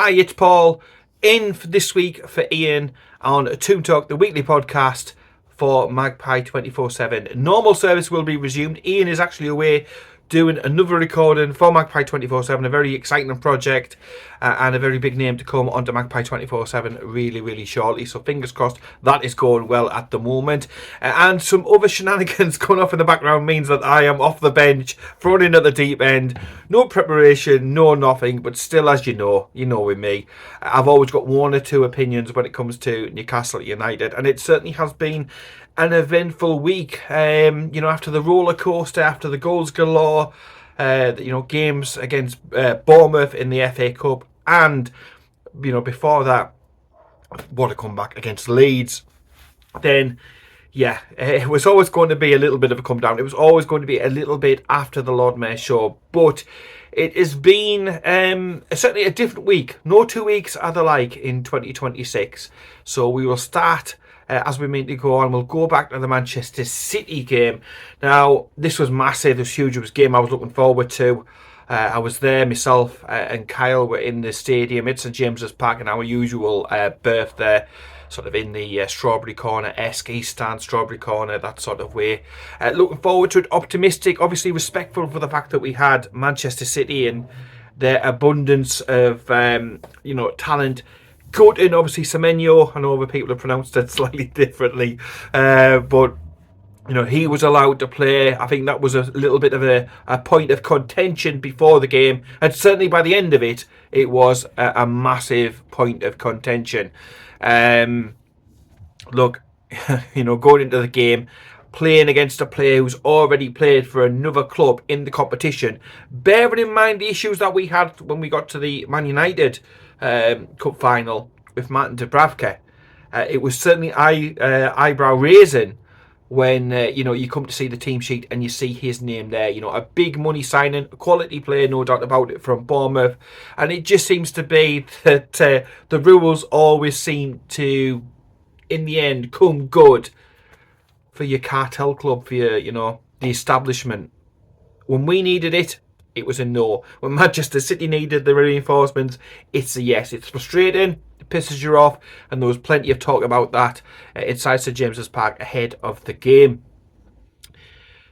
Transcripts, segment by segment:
Hi, it's Paul, in for this week for Ian on toonTALK, the weekly podcast for Magpie 24/7. Normal service will be resumed. Ian is actually away doing another recording for Magpie 24/7, a very exciting project and a very big name to come onto Magpie 24/7 really shortly. So fingers crossed that is going well at the moment. And some other shenanigans going off in the background means that I am off the bench, thrown in at the deep end. No preparation, no nothing, but still, as you know with me, I've always got one or two opinions when it comes to Newcastle United, and it certainly has been an eventful week. After the roller coaster, after the goals galore, games against Bournemouth in the FA Cup, and before that, what a comeback against Leeds. Then, it was always going to be a little bit of a come down. It was always going to be a little bit after the Lord Mayor show, but it has been certainly a different week. No 2 weeks are the like in 2026. So we will start as we mean to go on. We'll go back to the Manchester City game. Now, this was massive. It was huge. It was a game I was looking forward to. I was there myself, and Kyle were in the stadium at St James's Park in our usual berth there, sort of in the Strawberry Corner-esque, East Stand, Strawberry Corner, that sort of way. Looking forward to it, optimistic, obviously respectful for the fact that we had Manchester City and their abundance of talent. Good in obviously Semenyo. I know other people have pronounced it slightly differently, but he was allowed to play. I think that was a little bit of a point of contention before the game, and certainly by the end of it, it was a massive point of contention. Look, going into the game, playing against a player who's already played for another club in the competition, bearing in mind the issues that we had when we got to the Man United Cup final with Martin Dubravka, it was certainly eyebrow raising when you come to see the team sheet and you see his name there. A big money signing, a quality player, no doubt about it, from Bournemouth. And it just seems to be that the rules always seem to, in the end, come good for your cartel club, for your, the establishment. When we needed it, it was a no. When Manchester City needed the reinforcements, it's a yes. It's frustrating, it pisses you off, and there was plenty of talk about that inside St James's Park ahead of the game.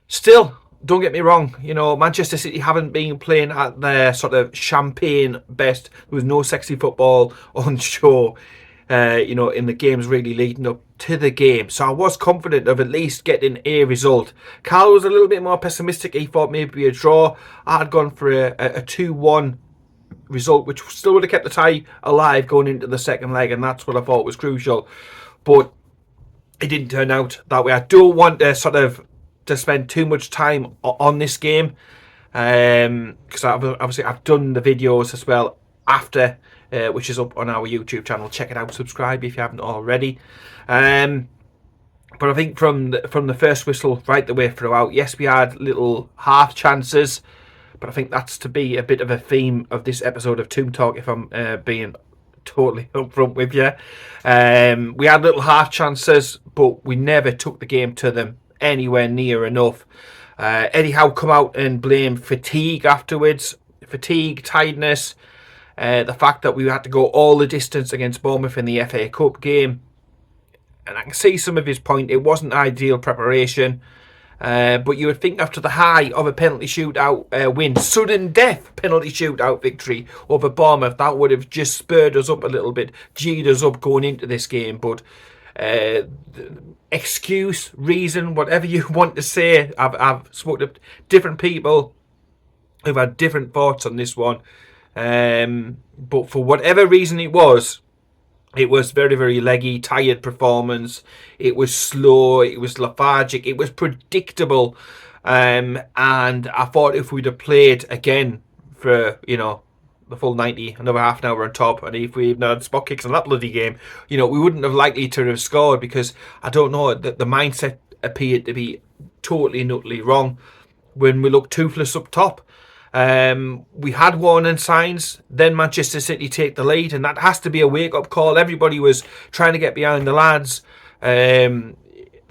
Still, don't get me wrong, Manchester City haven't been playing at their sort of champagne best. There was no sexy football on show, in the games really leading up to the game. So I was confident of at least getting a result. Carl was a little bit more pessimistic. He thought maybe a draw. I had gone for a 2-1 result, which still would have kept the tie alive going into the second leg, and that's what I thought was crucial. But it didn't turn out that way. I don't want to spend too much time on this game, because I've done the videos as well after, which is up on our YouTube channel. Check it out, subscribe if you haven't already. But I think from the first whistle right the way throughout, yes, we had little half chances, but I think that's to be a bit of a theme of this episode of toonTALK, if I'm being totally upfront with you. We had little half chances, but we never took the game to them anywhere near enough. Eddie Howe come out and blamed fatigue afterwards. Fatigue, tiredness, the fact that we had to go all the distance against Bournemouth in the FA Cup game. And I can see some of his point. It wasn't ideal preparation. But you would think after the high of a penalty shootout win, sudden death penalty shootout victory over Bournemouth, that would have just spurred us up a little bit, G'd us up going into this game. But excuse, reason, whatever you want to say, I've spoken to different people who've had different thoughts on this one. But for whatever reason it was very, very leggy, tired performance. It was slow, it was lethargic, it was predictable. And I thought if we'd have played again for, the full 90, another half an hour on top, and if we even had spot kicks in that bloody game, we wouldn't have likely to have scored, because I don't know, the mindset appeared to be totally and utterly wrong when we looked toothless up top. We had warning signs, then Manchester City take the lead, and that has to be a wake-up call. Everybody was trying to get behind the lads.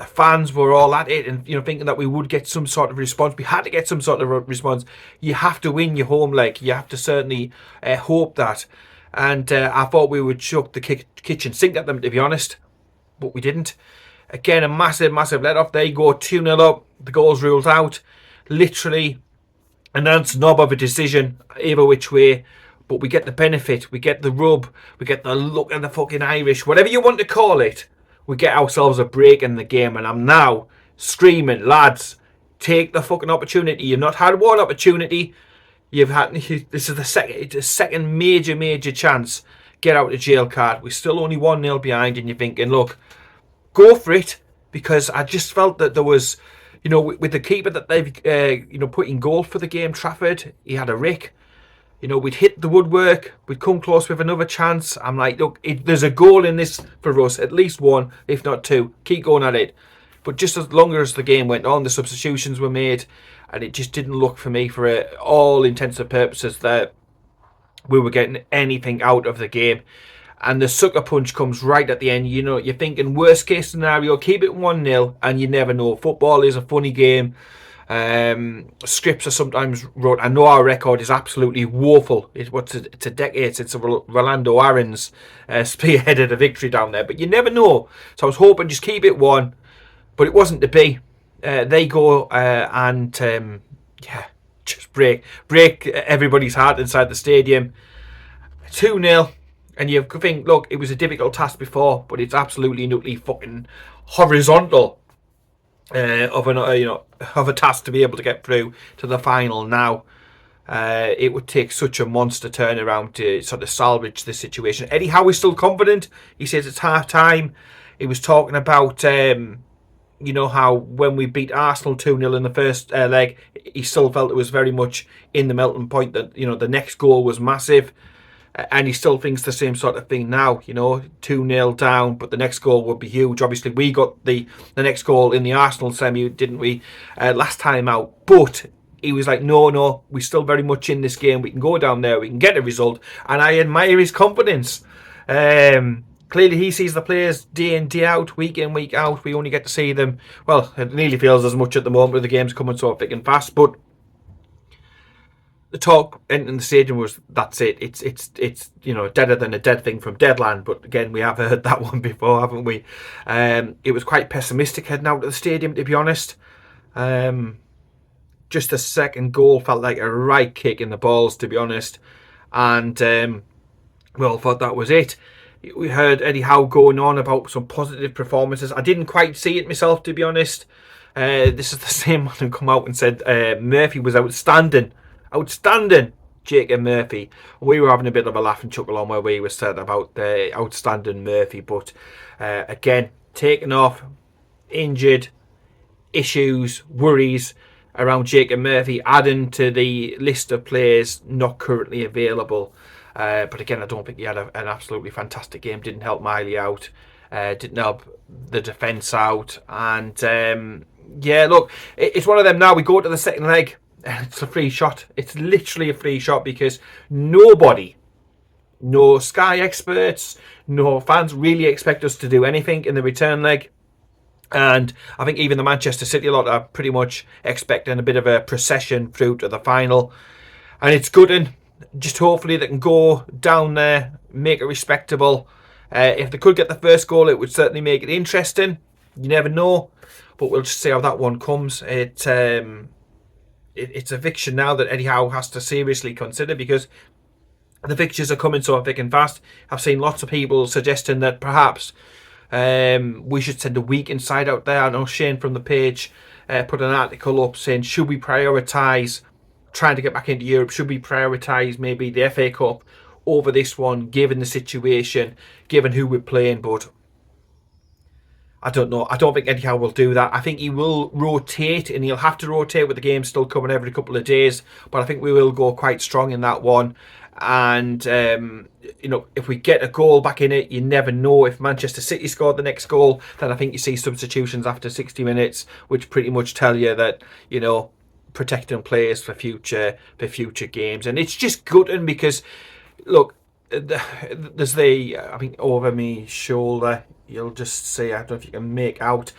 The fans were all at it, and thinking that we would get some sort of response. We had to get some sort of response. You have to win your home leg. You have to certainly hope that. And I thought we would chuck the kitchen sink at them, to be honest, but we didn't. Again, a massive let-off. There you go, 2-0 up. The goal's ruled out. Literally an ant's knob of a decision, either which way. But we get the benefit. We get the rub. We get the look of the fucking Irish. Whatever you want to call it. We get ourselves a break in the game. And I'm now screaming, lads, take the fucking opportunity. You've not had one opportunity. You've had, this is the second major chance. Get out of jail card. We're still only 1-0 behind, and you're thinking, look, go for it, because I just felt that there was, with the keeper that they've, put in goal for the game, Trafford, he had a rick. We'd hit the woodwork, we'd come close with another chance. I'm like, look, there's a goal in this for us, at least one, if not two. Keep going at it. But just as longer as the game went on, the substitutions were made, and it just didn't look for me, for all intents and purposes, that we were getting anything out of the game. And the sucker punch comes right at the end. You're thinking worst case scenario, keep it 1-0, and you never know. Football is a funny game. Scripts are sometimes wrote. I know our record is absolutely woeful. It's a decade since Rolando Aarons spearheaded a victory down there, but you never know. So I was hoping just keep it 1, but it wasn't to be. They go and just break everybody's heart inside the stadium. 2-0. And you think, look, it was a difficult task before, but it's absolutely nutty fucking horizontal of a task to be able to get through to the final now. It would take such a monster turnaround to sort of salvage the situation. Eddie Howe is still confident. He says it's half time. He was talking about how when we beat Arsenal 2-0 in the first leg, he still felt it was very much in the melting point, that the next goal was massive. And he still thinks the same sort of thing now, 2-0 down, but the next goal would be huge. Obviously, we got the next goal in the Arsenal semi, didn't we, last time out. But he was like, no, we're still very much in this game. We can go down there, we can get a result. And I admire his confidence. Clearly, he sees the players day in, day out, week in, week out. We only get to see them, well, it nearly feels as much at the moment with the games coming so thick and fast, but the talk in the stadium was, that's it. It's deader than a dead thing from Deadland. But again, we have heard that one before, haven't we? It was quite pessimistic heading out of the stadium, to be honest. Just the second goal felt like a right kick in the balls, to be honest. And thought that was it. We heard Eddie Howe going on about some positive performances. I didn't quite see it myself, to be honest. This is the same man who come out and said Murphy was outstanding. Outstanding, Jacob Murphy. We were having a bit of a laugh and chuckle on where we were said about the outstanding Murphy, but again, taken off, injured, issues, worries around Jacob Murphy, adding to the list of players not currently available. But again, I don't think he had an absolutely fantastic game. Didn't help Miley out, didn't help the defence out, and look, it's one of them now. We go to the second leg. It's a free shot. It's literally a free shot, because nobody, no Sky experts, no fans really expect us to do anything in the return leg. And I think even the Manchester City lot are pretty much expecting a bit of a procession through to the final. And it's good, and just hopefully they can go down there, make it respectable. If they could get the first goal, it would certainly make it interesting. You never know, but we'll just see how that one comes. It's a fixture now that Eddie Howe has to seriously consider, because the fixtures are coming so thick and fast. I've seen lots of people suggesting that perhaps we should send a weekend side out there. I know Shane from the page put an article up saying, should we prioritise trying to get back into Europe? Should we prioritise maybe the FA Cup over this one, given the situation, given who we're playing? But I don't know. I don't think Eddie Howe will do that. I think he will rotate, and he'll have to rotate with the game still coming every couple of days. But I think we will go quite strong in that one. And, if we get a goal back in it, you never know. If Manchester City scored the next goal, then I think you see substitutions after 60 minutes, which pretty much tell you that, protecting players for future games. And it's just gutting, because, look, there's I think over my shoulder, you'll just see, I don't know if you can make out,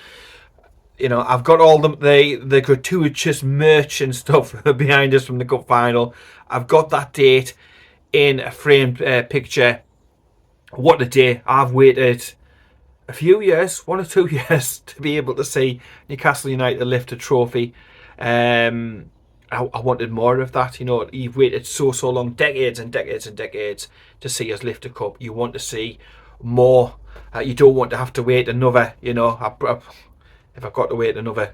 I've got all the gratuitous merch and stuff behind us from the cup final. I've got that date. in a framed picture. What a day. I've waited a few years, 1 or 2 years, to be able to see Newcastle United lift a trophy. I wanted more of that. You know, you've waited so long, decades and decades and decades, to see us lift a cup. You want to see more. You don't want to have to wait another, you know, if I've got to wait another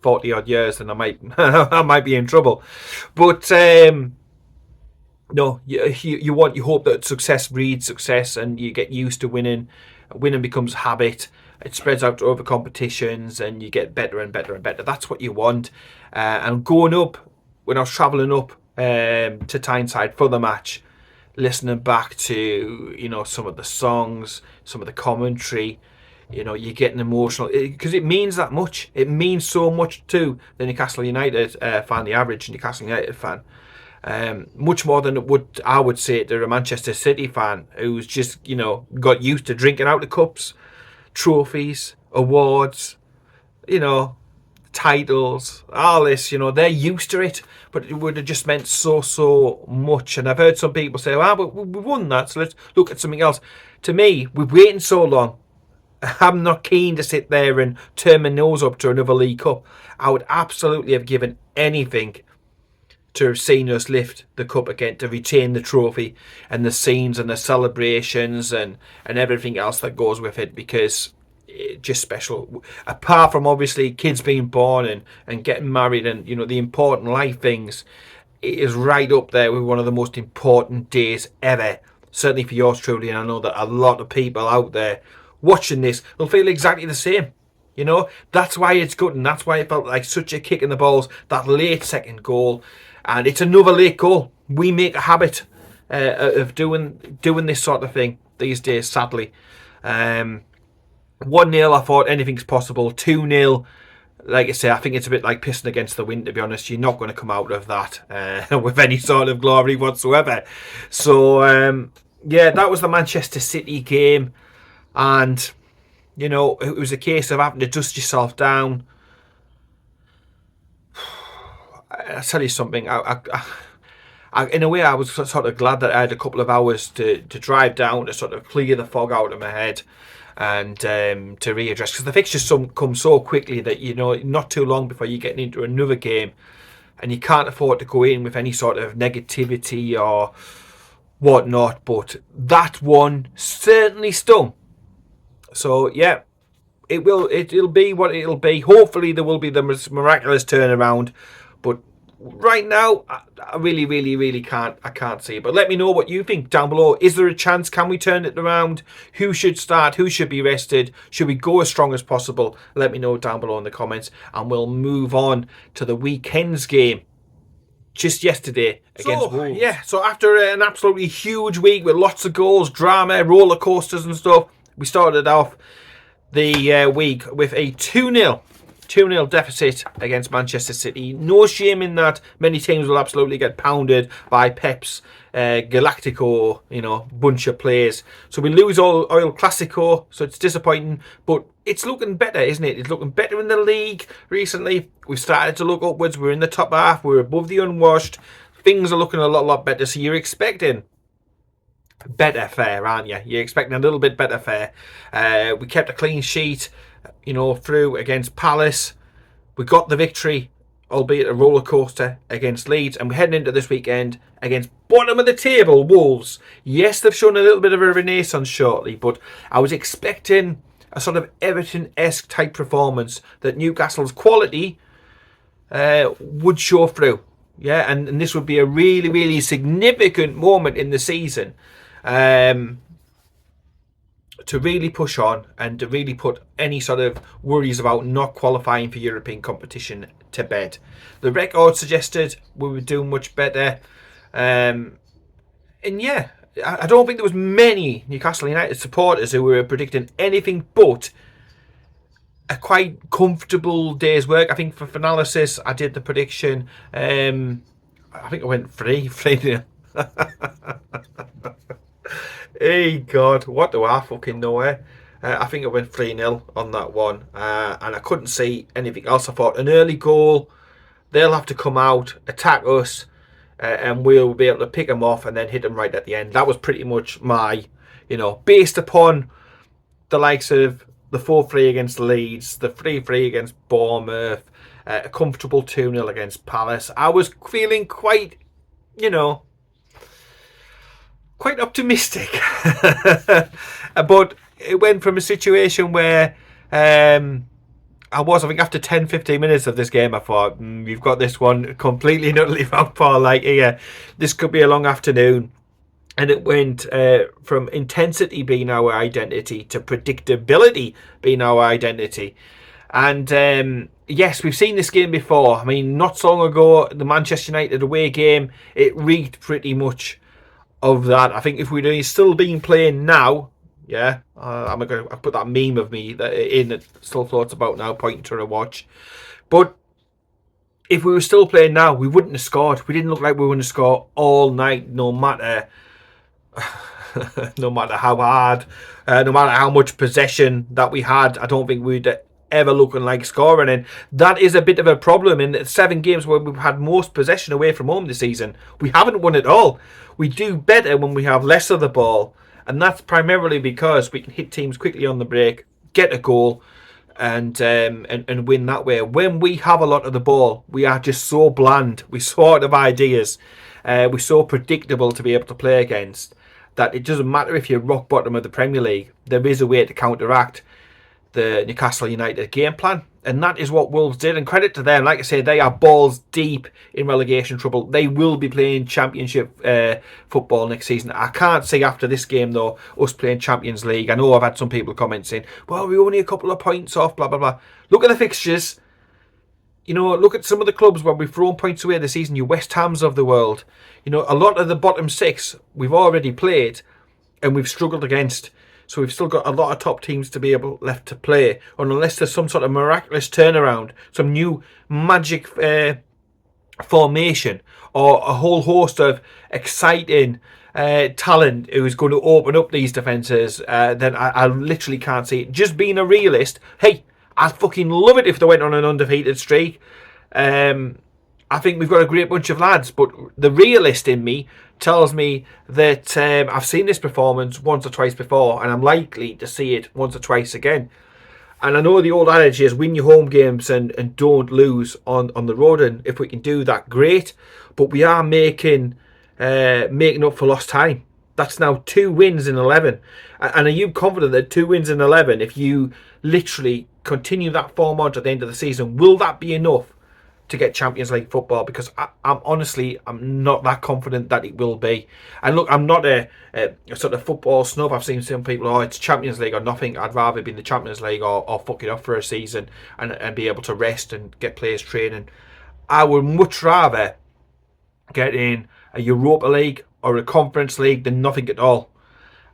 40 odd years, then I might I might be in trouble. But no, you hope that success breeds success, and you get used to winning. Winning becomes habit. It spreads out to other competitions, and you get better and better and better. That's what you want. And going up, when I was travelling up to Tyneside for the match, listening back to, you know, some of the songs, some of the commentary, you know, you're getting emotional because it means that much. It means so much to the Newcastle United fan, the average Newcastle United fan. Much more than it would, I would say, to a Manchester City fan who's just, you know, got used to drinking out of cups, trophies, awards, you know, titles, all this. You know, they're used to it, but it would have just meant so much. And I've heard some people say, "Ah, but we won that, so let's look at something else." To me, we've waited so long. I'm not keen to sit there and turn my nose up to another League Cup. I would absolutely have given anything to have seen us lift the cup again, to retain the trophy and the scenes and the celebrations and everything else that goes with it, because it's just special. Apart from obviously kids being born and getting married and, you know, the important life things, it is right up there with one of the most important days ever. Certainly for yours truly, and I know that a lot of people out there watching this will feel exactly the same. You know, that's why it's good, and that's why it felt like such a kick in the balls, that late second goal. And it's another late goal. We make a habit of doing this sort of thing these days, sadly. 1-0, I thought anything's possible. 2-0, like I say, I think it's a bit like pissing against the wind, to be honest. You're not going to come out of that with any sort of glory whatsoever. So, yeah, that was the Manchester City game. And, you know, it was a case of having to dust yourself down. I'll tell you something. In a way, I was sort of glad that I had a couple of hours to drive down to sort of clear the fog out of my head and to readdress. Because the fixtures come so quickly that, you know, not too long before you're getting into another game, and you can't afford to go in with any sort of negativity or whatnot. But that one certainly stung. So yeah, it'll be what it'll be. Hopefully there will be the miraculous turnaround, but right now I really can't see it. But let me know what you think down below. Is there a chance? Can we turn it around? Who should start? Who should be rested? Should we go as strong as possible? Let me know down below in the comments, and we'll move on to the weekend's game just yesterday against Wolves. Yeah, so after an absolutely huge week with lots of goals, drama, roller coasters and stuff, we started off the week with a 2-0 deficit against Manchester City. No shame in that. Many teams will absolutely get pounded by Pep's Galactico, you know, bunch of players. So we lose Oil Clasico, so it's disappointing, but it's looking better, isn't it? It's looking better in the league recently. We've started to look upwards. We're in the top half. We're above the unwashed. Things are looking a lot better. So you're expecting better fare, aren't you? You're expecting a little bit better fare. We kept a clean sheet, you know, through against Palace. We got the victory, albeit a roller coaster, against Leeds, and we're heading into this weekend against bottom of the table Wolves. Yes, they've shown a little bit of a renaissance shortly, but I was expecting a sort of Everton-esque type performance, that Newcastle's quality would show through. Yeah, and this would be a really significant moment in the season to really push on and to really put any sort of worries about not qualifying for European competition to bed. The record suggested we would do much better. And yeah, I don't think there was many Newcastle United supporters who were predicting anything but a quite comfortable day's work. I think for analysis, I did the prediction. I think I went 3-0. Hey God, what do I fucking know, eh? I think I went 3-0 on that one, and I couldn't see anything else. I thought an early goal, they'll have to come out, attack us, and we'll be able to pick them off and then hit them right at the end. That was pretty much my, based upon the likes of the 4-3 against Leeds, the 3-3 against Bournemouth, a comfortable 2-0 against Palace. I was feeling quite optimistic. But it went from a situation where I think after 10-15 minutes of this game, I thought, you've got this one completely and utterly found for. Like, yeah, this could be a long afternoon. And it went from intensity being our identity to predictability being our identity. And yes, we've seen this game before. I mean, not so long ago, the Manchester United away game, it reeked pretty much of that. I think if we'd still been playing now, yeah, I'm going to put that meme of me in that still floats about now, pointing to a watch. But if we were still playing now, we wouldn't have scored. We didn't look like we were going to score all night, no matter how hard, no matter how much possession that we had. I don't think we'd ever looking like scoring, and that is a bit of a problem. In 7 games where we've had most possession away from home this season, we haven't won it all. We do better when we have less of the ball, and that's primarily because we can hit teams quickly on the break, get a goal, and win that way. When we have a lot of the ball, we are just so bland. We sort of ideas. We're so predictable to be able to play against that it doesn't matter if you're rock bottom of the Premier League. There is a way to counteract the Newcastle United game plan, and that is what Wolves did, and credit to them. Like I say, they are balls deep in relegation trouble. They will be playing Championship football next season. I can't see after this game though us playing Champions League. I know I've had some people comment saying, well, we're only a couple of points off, blah blah blah. Look at the fixtures. Look at some of the clubs where we've thrown points away this season. Your West Hams of the world. A lot of the bottom 6 we've already played and we've struggled against. So we've still got a lot of top teams to be able left to play. And unless there's some sort of miraculous turnaround, some new magic formation, or a whole host of exciting talent who is going to open up these defences, then I literally can't see it. Just being a realist, hey, I'd fucking love it if they went on an undefeated streak. I think we've got a great bunch of lads, but the realist in me tells me that I've seen this performance once or twice before, and I'm likely to see it once or twice again. And I know the old adage is win your home games and don't lose on the road, and if we can do that, great. But we are making up for lost time. That's now 2 wins in 11. And are you confident that 2 wins in 11, if you literally continue that form on to the end of the season, will that be enough to get Champions League football? Because I'm not that confident that it will be. And look, I'm not a sort of football snub. I've seen some people, it's Champions League or nothing. I'd rather be in the Champions League or fuck it up for a season and be able to rest and get players training. I would much rather get in a Europa League or a Conference League than nothing at all.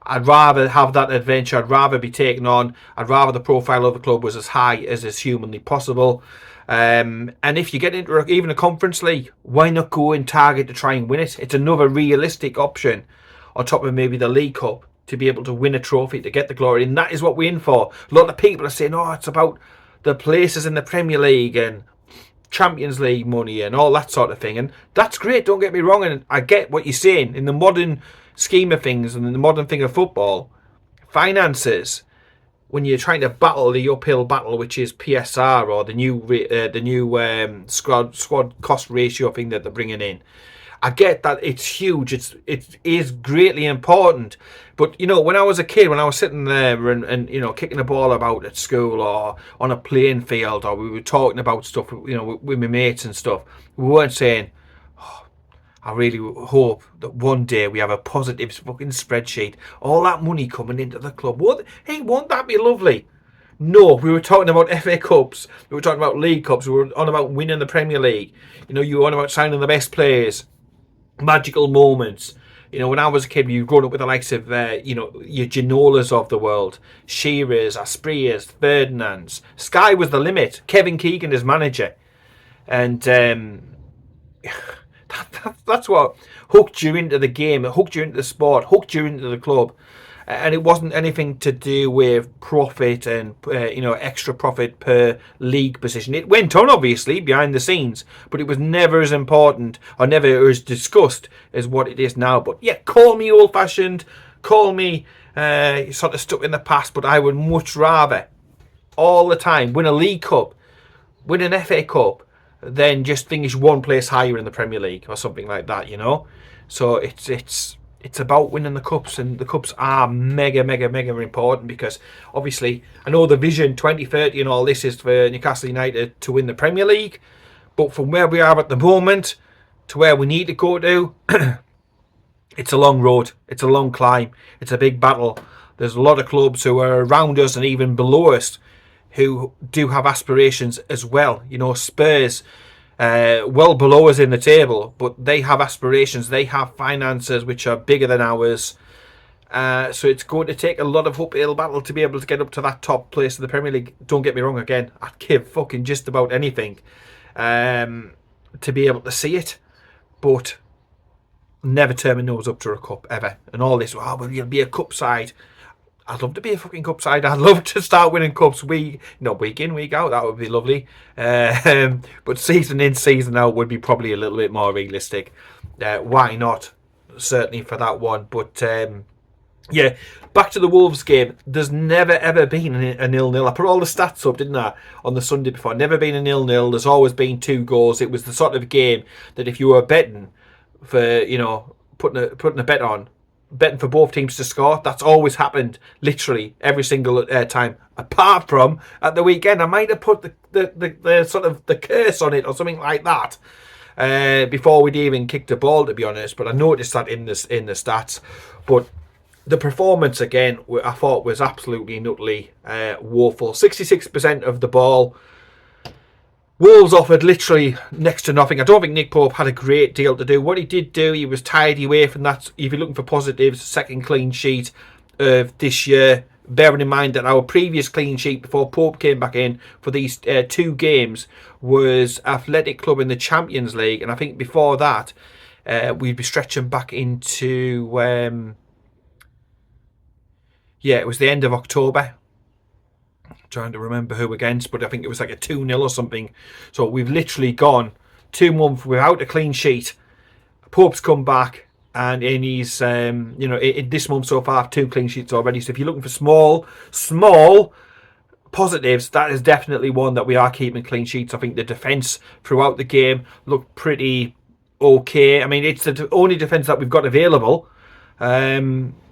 I'd rather have that adventure. I'd rather be taken on. I'd rather the profile of the club was as high as is humanly possible. And if you get into even a Conference League, why not go and target to try and win it? It's another realistic option on top of maybe the League Cup to be able to win a trophy, to get the glory. And that is what we're in for. A lot of people are saying, it's about the places in the Premier League and Champions League money and all that sort of thing. And that's great, don't get me wrong. And I get what you're saying. In the modern scheme of things and in the modern thing of football, finances, when you're trying to battle the uphill battle, which is PSR or the new squad cost ratio thing that they're bringing in, I get that it's huge. It is greatly important. But when I was a kid, when I was sitting there and kicking the ball about at school or on a playing field, or we were talking about stuff, with my mates and stuff, we weren't saying, I really hope that one day we have a positive fucking spreadsheet. All that money coming into the club. Won't that be lovely? No, we were talking about FA Cups. We were talking about League Cups. We were on about winning the Premier League. You were on about signing the best players. Magical moments. When I was a kid, we grew up with the likes of, your Ginolas of the world. Shearers, Asprias, Ferdinands. Sky was the limit. Kevin Keegan is manager. And that's what hooked you into the game. It hooked you into the sport, hooked you into the club. and it wasn't anything to do with profit and extra profit per league position. It went on obviously behind the scenes, but it was never as important or never as discussed as what it is now. But yeah, call me old-fashioned, call me sort of stuck in the past, but I would much rather all the time win a League Cup, win an FA Cup, than just finish one place higher in the Premier League or something like that, So it's about winning the cups, and the cups are mega important, because obviously I know the vision 2030 and all this is for Newcastle United to win the Premier League, but from where we are at the moment to where we need to go to, it's a long road, it's a long climb, it's a big battle. There's a lot of clubs who are around us and even below us who do have aspirations as well. Spurs, well below us in the table, but they have aspirations. They have finances which are bigger than ours. So it's going to take a lot of uphill battle to be able to get up to that top place of the Premier League. Don't get me wrong, again, I'd give fucking just about anything to be able to see it, but never turn my nose up to a cup, ever. And all this, well, you'll be a cup side. I'd love to be a fucking cup side. I'd love to start winning cups week in, week out. That would be lovely. But season in, season out would be probably a little bit more realistic. Why not? Certainly for that one. But yeah, back to the Wolves game. There's never ever been a 0-0. I put all the stats up, didn't I, on the Sunday before. Never been a 0-0. There's always been 2 goals. It was the sort of game that if you were betting for, putting a bet on, betting for both teams to score, that's always happened literally every single time, apart from at the weekend. I might have put the sort of the curse on it or something like that before we'd even kicked the ball, to be honest, but I noticed that in the stats. But the performance again, I thought, was absolutely and utterly woeful. 66% of the ball. Wolves offered literally next to nothing. I don't think Nick Pope had a great deal to do. What he did do, he was tidy away from that. If you're looking for positives, second clean sheet of this year. Bearing in mind that our previous clean sheet before Pope came back in for these 2 games was Athletic Club in the Champions League. And I think before that, we'd be stretching back into... it was the end of October. Trying to remember who against, but I think it was like a 2-0 or something. So we've literally gone 2 months without a clean sheet. Pope's come back, and he's in this month so far 2 clean sheets already. So if you're looking for small positives, that is definitely one, that we are keeping clean sheets. I think the defence throughout the game looked pretty okay. I mean, it's the only defence that we've got available.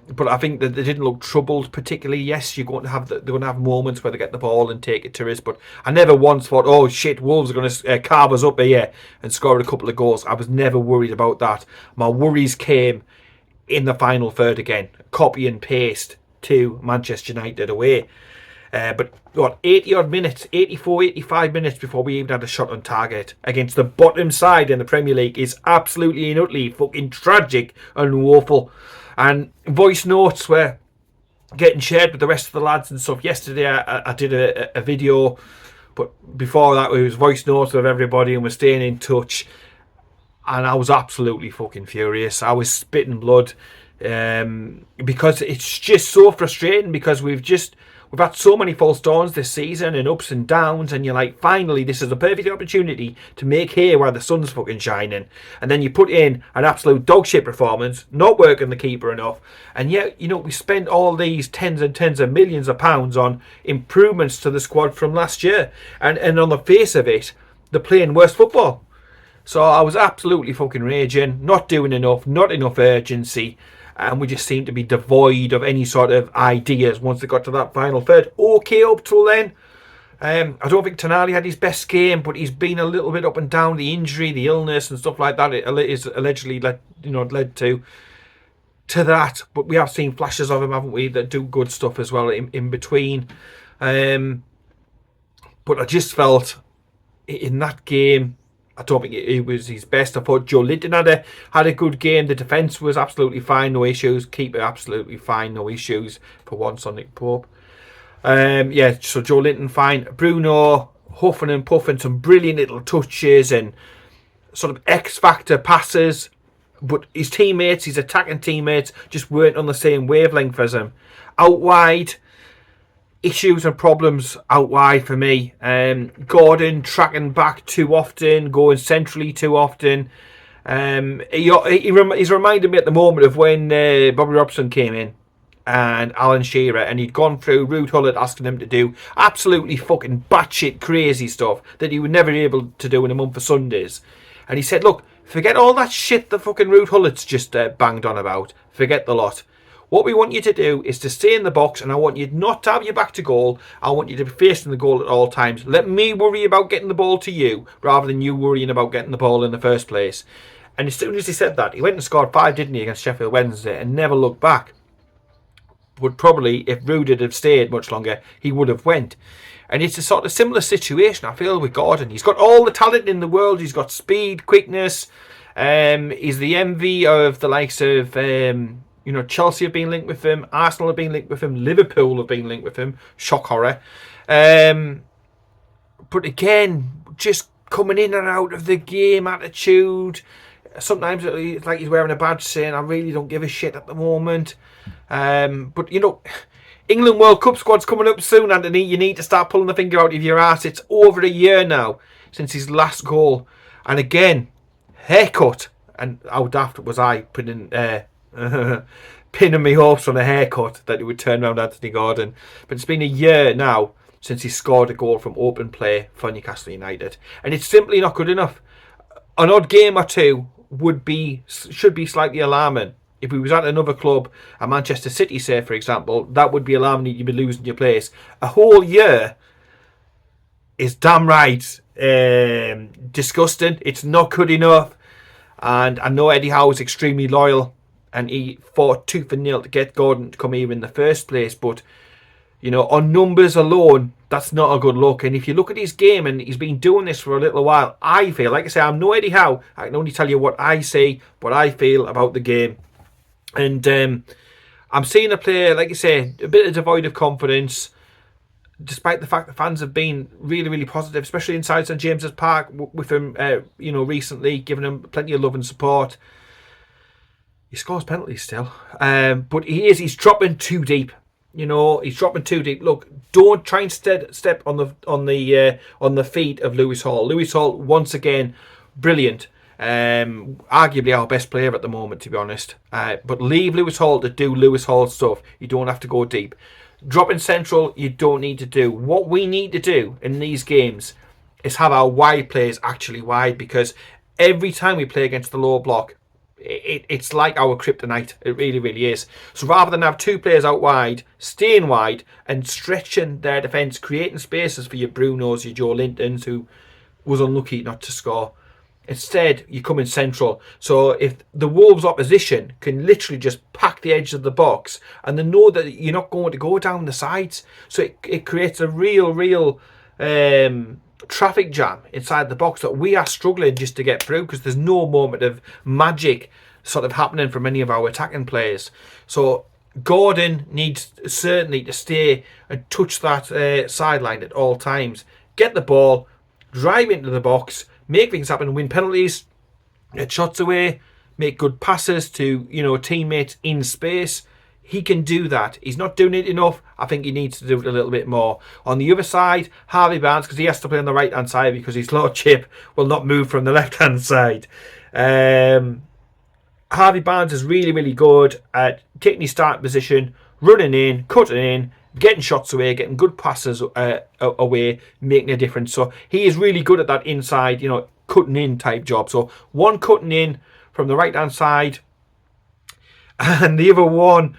But I think that they didn't look troubled particularly. Yes, they're going to have moments where they get the ball and take it to us. But I never once thought, oh shit, Wolves are going to carve us up here and score a couple of goals. I was never worried about that. My worries came in the final third again. Copy and paste to Manchester United away. But 80 odd minutes, 84, 85 minutes before we even had a shot on target against the bottom side in the Premier League is absolutely and utterly fucking tragic and woeful. And voice notes were getting shared with the rest of the lads and stuff. Yesterday I did a video, but before that it was voice notes of everybody, and we're staying in touch. And I was absolutely fucking furious. I was spitting blood because it's just so frustrating, because we've had so many false dawns this season and ups and downs, and you're like, finally, this is a perfect opportunity to make hay while the sun's fucking shining. And then you put in an absolute dog shit performance, not working the keeper enough, and yet, we spent all these tens and tens of millions of pounds on improvements to the squad from last year, and on the face of it, they're playing worse football. So I was absolutely fucking raging, not doing enough, not enough urgency. And we just seemed to be devoid of any sort of ideas once they got to that final third. Okay up till then. I don't think Tonali had his best game, but he's been a little bit up and down. The injury, the illness and stuff like that, it is allegedly led to that. But we have seen flashes of him, haven't we, that do good stuff as well in between. But I just felt in that game, I don't think it was his best. I thought Joe Linton had a good game. The defence was absolutely fine, no issues. Keeper absolutely fine, no issues for once on Nick Pope. So Joe Linton fine. Bruno huffing and puffing, some brilliant little touches and sort of X-factor passes. but his teammates, his attacking teammates, just weren't on the same wavelength as him. Out wide, issues and problems out wide for me. Gordon tracking back too often, going centrally too often. He's reminded me at the moment of when Bobby Robson came in and Alan Shearer, and he'd gone through Ruud Gullit asking him to do absolutely fucking batshit crazy stuff that he would never be able to do in a month of Sundays. And he said, look, forget all that shit that fucking Ruud Gullit's just banged on about. Forget the lot. What we want you to do is to stay in the box, and I want you not to have your back to goal. I want you to be facing the goal at all times. Let me worry about getting the ball to you rather than you worrying about getting the ball in the first place. And as soon as he said that, he went and scored 5, didn't he, against Sheffield Wednesday, and never looked back. But probably, if Ruud had stayed much longer, he would have went. And it's a sort of similar situation, I feel, with Gordon. He's got all the talent in the world. He's got speed, quickness. He's the envy of the likes of, Chelsea have been linked with him. Arsenal have been linked with him. Liverpool have been linked with him. Shock horror. But again, just coming in and out of the game attitude. Sometimes it's like he's wearing a badge saying, I really don't give a shit at the moment. But, England World Cup squad's coming up soon, Anthony. You need to start pulling the finger out of your ass. It's over a year now since his last goal. And again, haircut. And how daft was I pinning my hopes on a haircut that it would turn around Anthony Gordon. But it's been a year now since he scored a goal from open play for Newcastle United. And it's simply not good enough. An odd game or two should be slightly alarming. If he was at another club, at Manchester City, say, for example, that would be alarming that you'd be losing your place. A whole year is damn right disgusting. It's not good enough. And I know Eddie Howe is extremely loyal, and he fought tooth and nail to get Gordon to come here in the first place. But, on numbers alone, that's not a good look. And if you look at his game, and he's been doing this for a little while, I feel, like I say, I'm no Eddie Howe. I can only tell you what I see, what I feel about the game. And I'm seeing a player, like you say, a bit devoid of confidence, despite the fact that fans have been really, really positive, especially inside St James's Park with him, recently, giving him plenty of love and support. He scores penalties still, but he's dropping too deep. He's dropping too deep. Look, don't try and step on the feet of Lewis Hall. Lewis Hall, once again, brilliant. Arguably our best player at the moment, to be honest. But leave Lewis Hall to do Lewis Hall stuff. You don't have to go deep. Dropping central, you don't need to do. What we need to do in these games is have our wide players actually wide, because every time we play against the low block, it's like our kryptonite. It really, really is. So rather than have two players out wide, staying wide and stretching their defence, creating spaces for your Brunos, your Joe Lintons, who was unlucky not to score, instead you come in central. So if the Wolves opposition can literally just pack the edge of the box, and they know that you're not going to go down the sides, so it creates a real traffic jam inside the box that we are struggling just to get through, because there's no moment of magic sort of happening from any of our attacking players. So Gordon needs certainly to stay and touch that sideline at all times. Get the ball, drive into the box, make things happen, win penalties, get shots away, make good passes to teammates in space. He can do that. He's not doing it enough. I think he needs to do it a little bit more. On the other side, Harvey Barnes, because he has to play on the right-hand side because his lordship will not move from the left-hand side. Harvey Barnes is really, really good at taking his start position, running in, cutting in, getting shots away, getting good passes away, making a difference. So he is really good at that inside, cutting in type job. So one cutting in from the right-hand side, and the other one,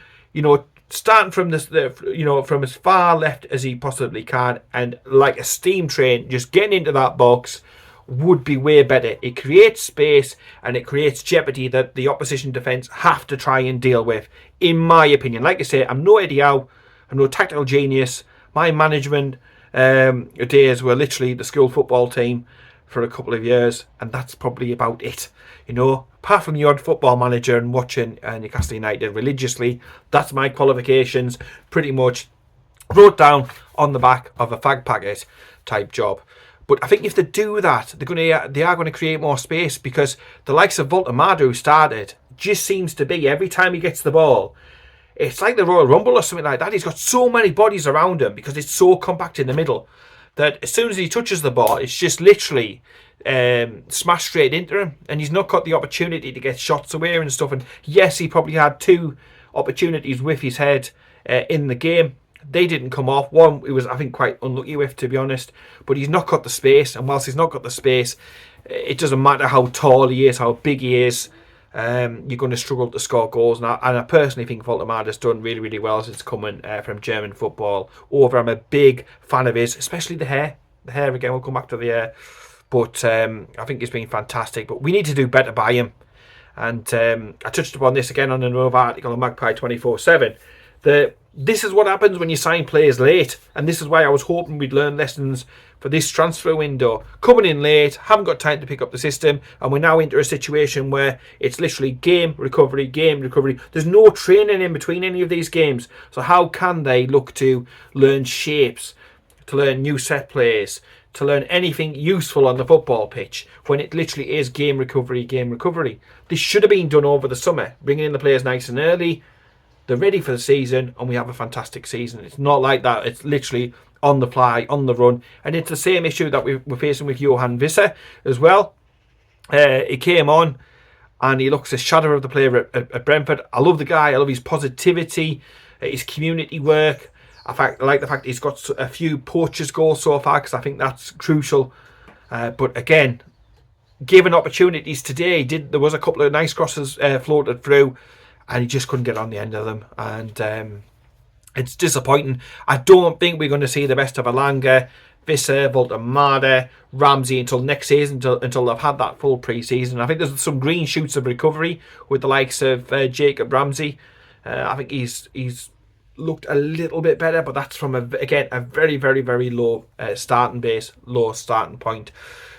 starting from from as far left as he possibly can, and like a steam train, just getting into that box would be way better. It creates space, and it creates jeopardy that the opposition defence have to try and deal with, in my opinion. Like I say, I'm no Eddie Howe, I'm no tactical genius. My management days were literally the school football team for a couple of years, and that's probably about it. Apart from the odd football manager and watching Newcastle United religiously, that's my qualifications pretty much wrote down on the back of a fag packet type job. But I think if they do that, they are going to create more space, because the likes of Voltamada, who started, just seems to be, every time he gets the ball, it's like the Royal Rumble or something like that. He's got so many bodies around him because it's so compact in the middle that as soon as he touches the ball, it's just literally smashed straight into him, and he's not got the opportunity to get shots away and stuff. And yes, he probably had 2 opportunities with his head in the game. They didn't come off. One, he was, I think, quite unlucky with, to be honest. But he's not got the space, and whilst he's not got the space, it doesn't matter how tall he is, how big he is. You're going to struggle to score goals. And I personally think Voltamada's done really, really well since coming from German football over. I'm a big fan of his, especially the hair. The hair, again, we'll come back to the hair. But I think he's been fantastic. But we need to do better by him. And I touched upon this again on another article on Magpie 24/7. This is what happens when you sign players late. And this is why I was hoping we'd learn lessons for this transfer window. Coming in late, haven't got time to pick up the system, and we're now into a situation where it's literally game recovery, game recovery. There's no training in between any of these games. So how can they look to learn shapes, to learn new set plays, to learn anything useful on the football pitch when it literally is game recovery, game recovery? This should have been done over the summer, bringing in the players nice and early. They're ready for the season, and we have a fantastic season. It's not like that. It's literally on the fly, on the run. And it's the same issue that we're facing with Johan Visser as well. He came on, and he looks a shadow of the player at Brentford. I love the guy. I love his positivity, his community work. I like the fact he's got a few poachers goals so far, because I think that's crucial. But again, given opportunities today, there was a couple of nice crosses floated through, and he just couldn't get on the end of them. And it's disappointing. I don't think we're going to see the best of Alanga, Visser, Voltamada, Ramsey until next season, until they've had that full pre-season. I think there's some green shoots of recovery with the likes of Jacob Ramsey. I think he's looked a little bit better, but that's from, a very, very, very low starting base, low starting point.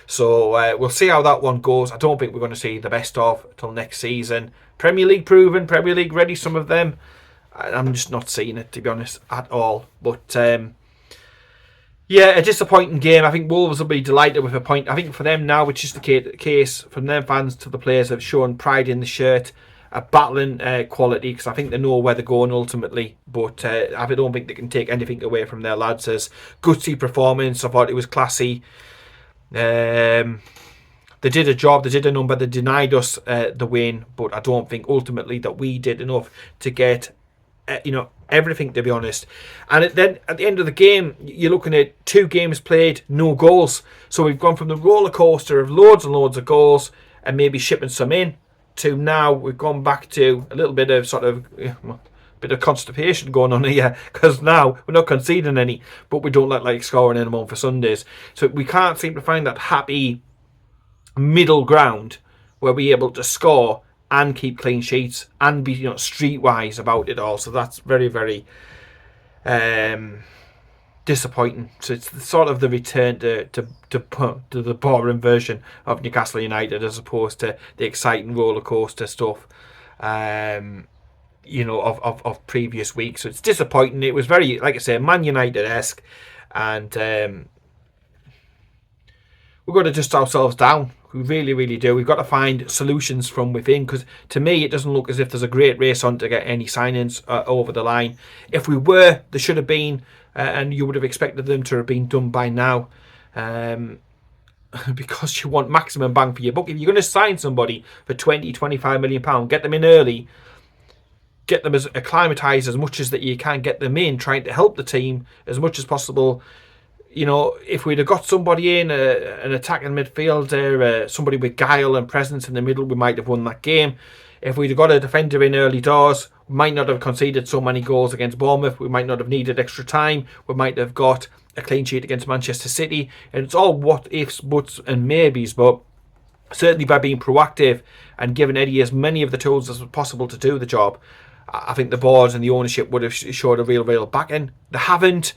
So we'll see how that one goes. I don't think we're going to see the best of till next season. Premier League proven, Premier League ready, some of them. I'm just not seeing it, to be honest, at all. But yeah, a disappointing game. I think Wolves will be delighted with a point. I think for them now, it's just the case from their fans to the players have shown pride in the shirt, a battling quality, because I think they know where they're going ultimately. But I don't think they can take anything away from their lads. As gutsy performance, I thought it was classy. They did a job, they did a number, they denied us the win, but I don't think ultimately that we did enough to get everything, to be honest. And then at the end of the game, you're looking at 2 games played, no goals. So we've gone from the roller coaster of loads and loads of goals and maybe shipping some in, to now we've gone back to a little bit of bit of constipation going on here, because now we're not conceding any, but we don't like scoring anymore for Sundays. So we can't seem to find that happy middle ground where we're able to score and keep clean sheets and be streetwise about it all. So that's very, very disappointing. So it's sort of the return to the boring version of Newcastle United, as opposed to the exciting roller coaster stuff of previous weeks. So it's disappointing. It was very, like I say, Man United-esque, and we've got to dust ourselves down. We really, really do. We've got to find solutions from within, because to me it doesn't look as if there's a great race on to get any signings over the line. If we were, there should have been, and you would have expected them to have been done by now, because you want maximum bang for your buck. If you're going to sign somebody for 20, 25 million pounds, get them in early, get them as acclimatised as much as that you can, get them in, trying to help the team as much as possible. If we'd have got somebody in, an attacking midfielder, somebody with guile and presence in the middle, we might have won that game. If we'd have got a defender in early doors, we might not have conceded so many goals against Bournemouth. We might not have needed extra time. We might have got a clean sheet against Manchester City. And it's all what ifs, buts and maybes. But certainly by being proactive and giving Eddie as many of the tools as possible to do the job, I think the boards and the ownership would have showed a real backing. They haven't.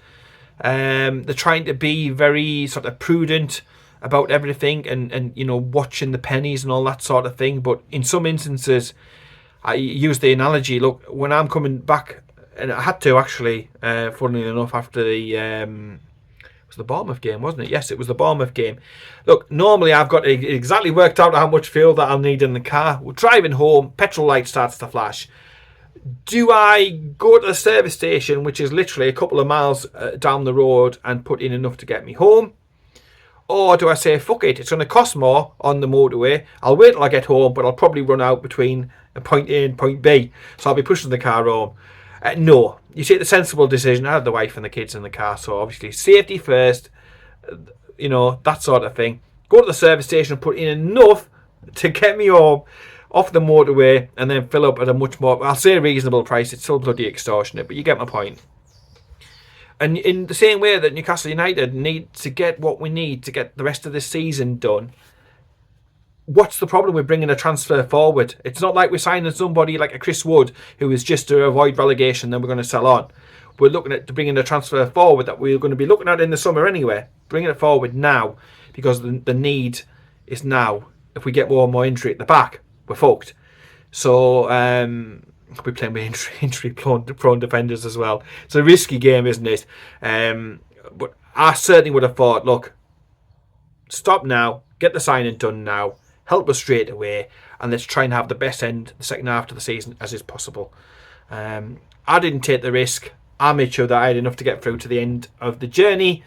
They're trying to be very sort of prudent about everything and watching the pennies and all that sort of thing. But in some instances, I use the analogy, look, when I'm coming back, and I had to actually, funnily enough, after the was the Bournemouth game, wasn't it? Yes, it was the Bournemouth game. Look, normally I've got exactly worked out how much fuel that I'll need in the car. We're driving home, petrol light starts to flash. Do I go to the service station, which is literally a couple of miles down the road, and put in enough to get me home? Or do I say, fuck it, it's going to cost more on the motorway. I'll wait till I get home, but I'll probably run out between point A and point B. So I'll be pushing the car home. No, you take the sensible decision. I have the wife and the kids in the car, so obviously safety first, that sort of thing. Go to the service station and put in enough to get me home off the motorway, and then fill up at a much more, I'll say, reasonable price. It's still bloody extortionate, but you get my point. And in the same way that Newcastle United need to get what we need to get the rest of the season done, what's the problem with bringing a transfer forward? It's not like we're signing somebody like a Chris Wood, who is just to avoid relegation, then we're going to sell on. We're looking at bringing a transfer forward that we're going to be looking at in the summer anyway. Bringing it forward now, because the need is now. If we get more and more injury at the back, we're fucked. So we're playing with injury-prone defenders as well. It's a risky game, isn't it? But I certainly would have thought, look, stop now, get the signing done now, help us straight away, and let's try and have the best end, the second half of the season, as is possible. I didn't take the risk. I made sure that I had enough to get through to the end of the journey,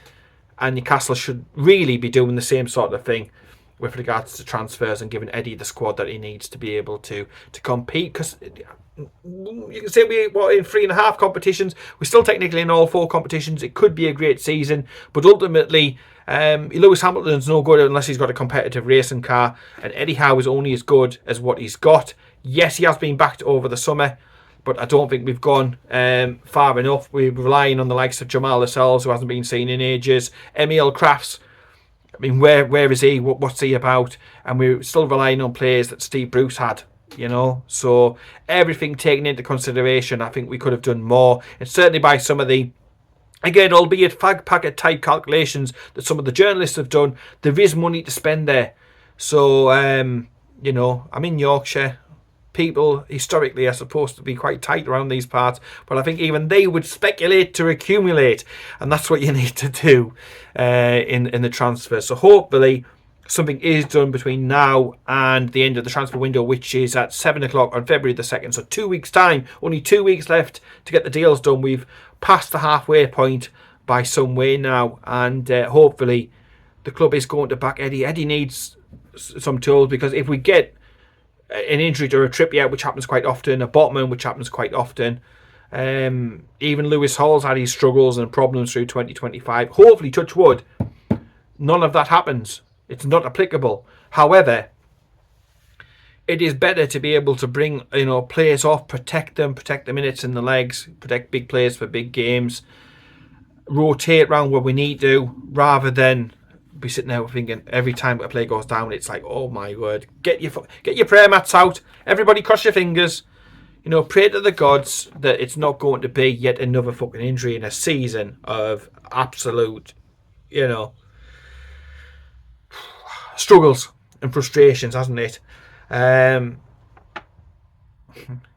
and Newcastle should really be doing the same sort of thing with regards to transfers and giving Eddie the squad that he needs to be able to compete. Because you can say we're in 3.5 competitions. We're still technically in all 4 competitions. It could be a great season, but ultimately Lewis Hamilton's no good unless he's got a competitive racing car, and Eddie Howe is only as good as what he's got. Yes, he has been backed over the summer, but I don't think we've gone far enough. We're relying on the likes of Jamal Lascelles, who hasn't been seen in ages. Emil Crafts, I mean, where is he? What's he about? And we're still relying on players that Steve Bruce had, So everything taken into consideration, I think we could have done more. And certainly by some of the, again, albeit fag packet type calculations that some of the journalists have done, there is money to spend there. So, I'm in Yorkshire. People historically are supposed to be quite tight around these parts, but I think even they would speculate to accumulate, and that's what you need to do in the transfer. So hopefully something is done between now and the end of the transfer window, which is at 7 o'clock on February the 2nd. So 2 weeks' time, only 2 weeks left to get the deals done. We've passed the halfway point by some way now, and hopefully the club is going to back Eddie. Eddie needs some tools, because if we get an injury to a Trippier, which happens quite often, a Botman, which happens quite often, even Lewis Hall's had his struggles and problems through 2025. Hopefully, touch wood, none of that happens. It's not applicable. However, it is better to be able to bring players off, protect the minutes in the legs, protect big players for big games, rotate around where we need to, rather than be sitting there thinking every time a play goes down, it's like, oh my word, get your prayer mats out, everybody cross your fingers, pray to the gods that it's not going to be yet another fucking injury in a season of absolute, struggles and frustrations, hasn't it?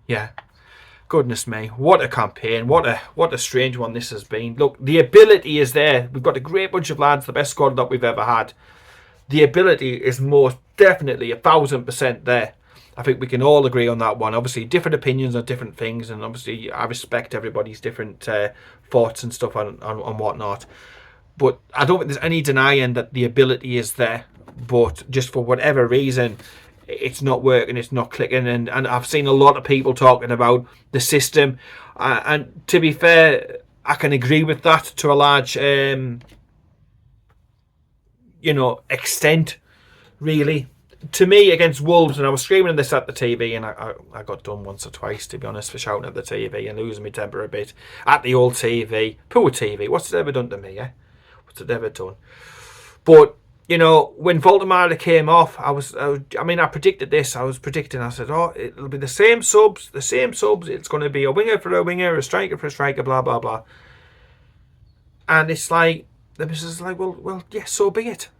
Yeah. Goodness me, what a campaign, what a strange one this has been. Look, the ability is there. We've got a great bunch of lads, the best squad that we've ever had. The ability is most definitely 1,000% there. I think we can all agree on that one. Obviously, different opinions on different things, and obviously I respect everybody's different thoughts and stuff on whatnot. But I don't think there's any denying that the ability is there. But just for whatever reason, it's not working, it's not clicking, and I've seen a lot of people talking about the system, and to be fair, I can agree with that to a large extent, really. To me, against Wolves, and I was screaming this at the TV, and I got done once or twice, to be honest, for shouting at the TV and losing my temper a bit at the old TV. Poor TV, what's it ever done to me, eh? What's it ever done? But when Voldemar came off, I predicted this. I said, it'll be the same subs. It's going to be a winger for a winger, a striker for a striker, blah, blah, blah. And it's like, the missus is like, well, yes, so be it.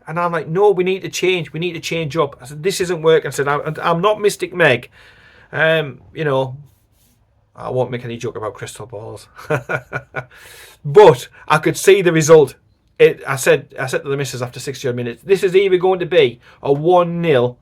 And I'm like, no, we need to change. We need to change up. I said, this isn't working. I said, I'm not Mystic Meg. I'm I won't make any joke about crystal balls. But I could see the result. I said to the missus after 60 odd minutes, this is either going to be a 1-0